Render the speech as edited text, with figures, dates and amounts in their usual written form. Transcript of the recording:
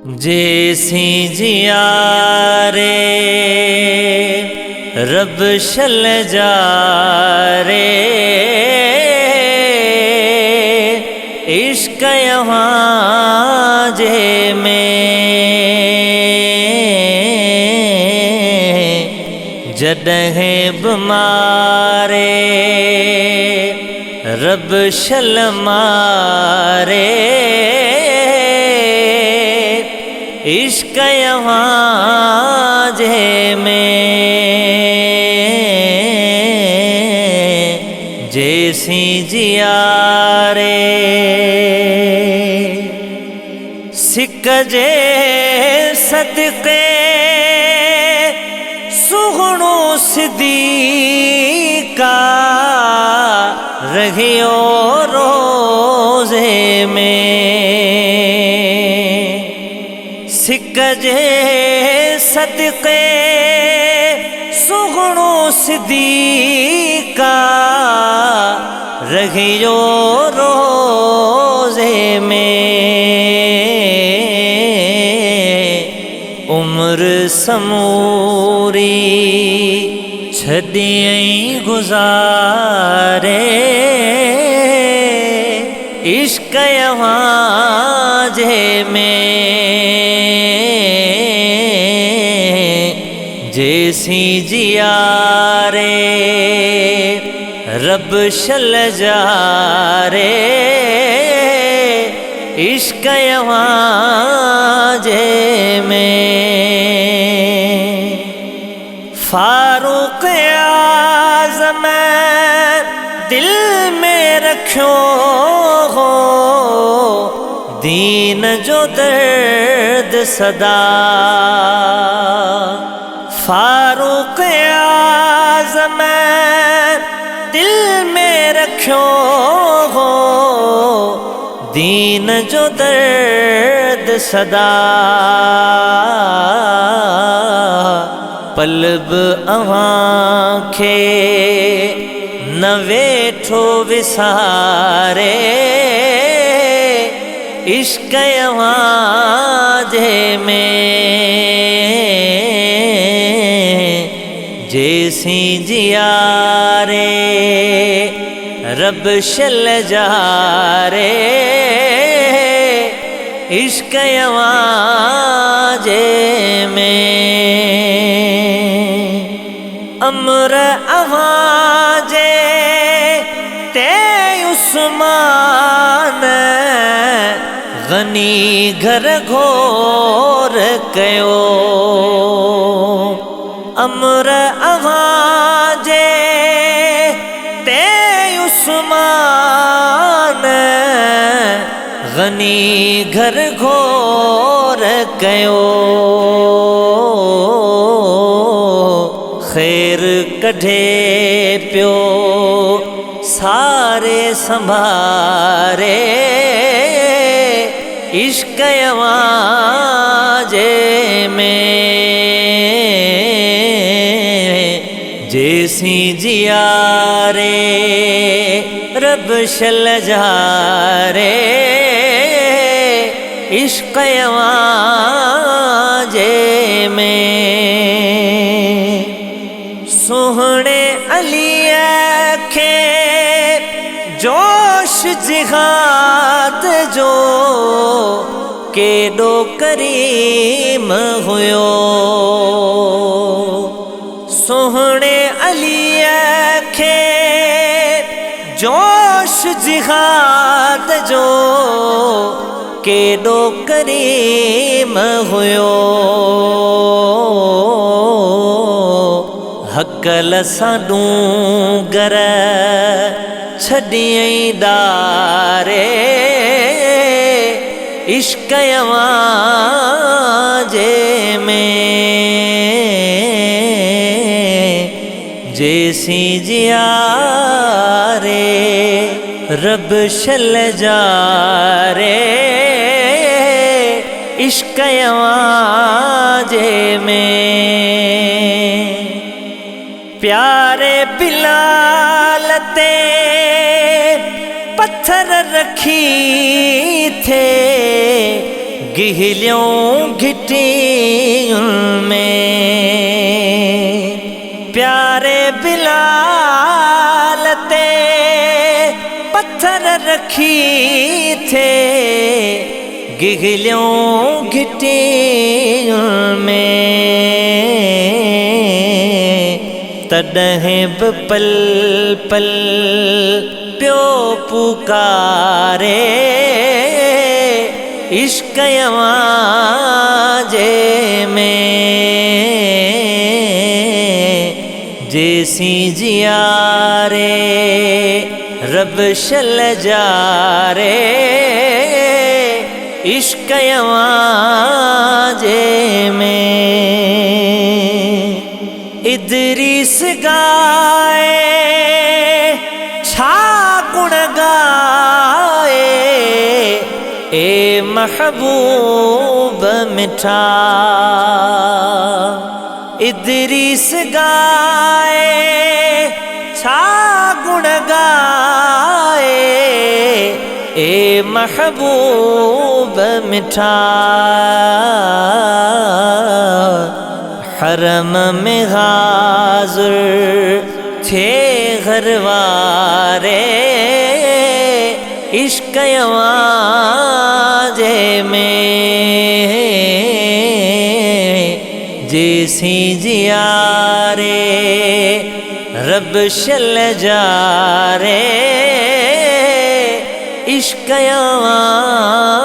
जैसी जिया रे रब शल जा रे इश्क यहाँ जे में जडहें बीमारे रब शल मारे इश्क यहाँ जे में जैसी जिया रे सिक जे सदके सुगणो सिद्दीका रहियो रोज़े में सिक जे सदके सुगणो सिद्दीका रहियो रोज़े में उम्र समूरी छॾियईं गुज़ारे इश्क यहाँ जे में जैसी जिया रे रब शल जा रे इश्क यहाँ जे में फारूक आज़म दिल में रखियो हो दीन जो दर्द सदा फारूक आज़म दिल में रखियो हो दीन जो दर्द सदा पलब अवांखे न वेठो विसारे इश्क यहाँ जे में जैसी जिया रे रब शल जा रे इश्क यहाँ जे में अमर अवाजे ते उस्मान गनी घर घोर कयो अमर अवाजे ते उस्मान गनी घर घोर कयो खैर कढे पियो सारे संभारे इश्क यहाँ जे में जैसी जिया रे रब शल जा रे इश्क यहाँ जे में सोहणे अलीअ खे जोश जिहाद जो केॾो करीम हुयो सोहणे अलीअ खे जोश जिहाद जो केॾो करीम हुयो हकल सां डूंगर छॾियईं दारे इश्क यहाँ जे में जैसी जिया रे रब शल जा रे इश्क यहाँ जे में प्यारे बिलाल ते पत्थर रखी थे गिहलियों घिटियों में प्यारे बिलाल ते पत्थर रखी थे गिहलियों घिटियों में तॾहिं बि पल पल प्यो पुकारे इश्क अवाजे में जैसी जियारे रब शल जारे इश्क अवाजे में इदरीस गाए छा गुण गाए ए महबूब मिठा इदरीस गाए छा गुण गाए ए महबूब मिठा हरम में हाज़िर थे घरवारे इश्क अवाजे में जैसी जियारे रब शल जारे इश्क अवाजे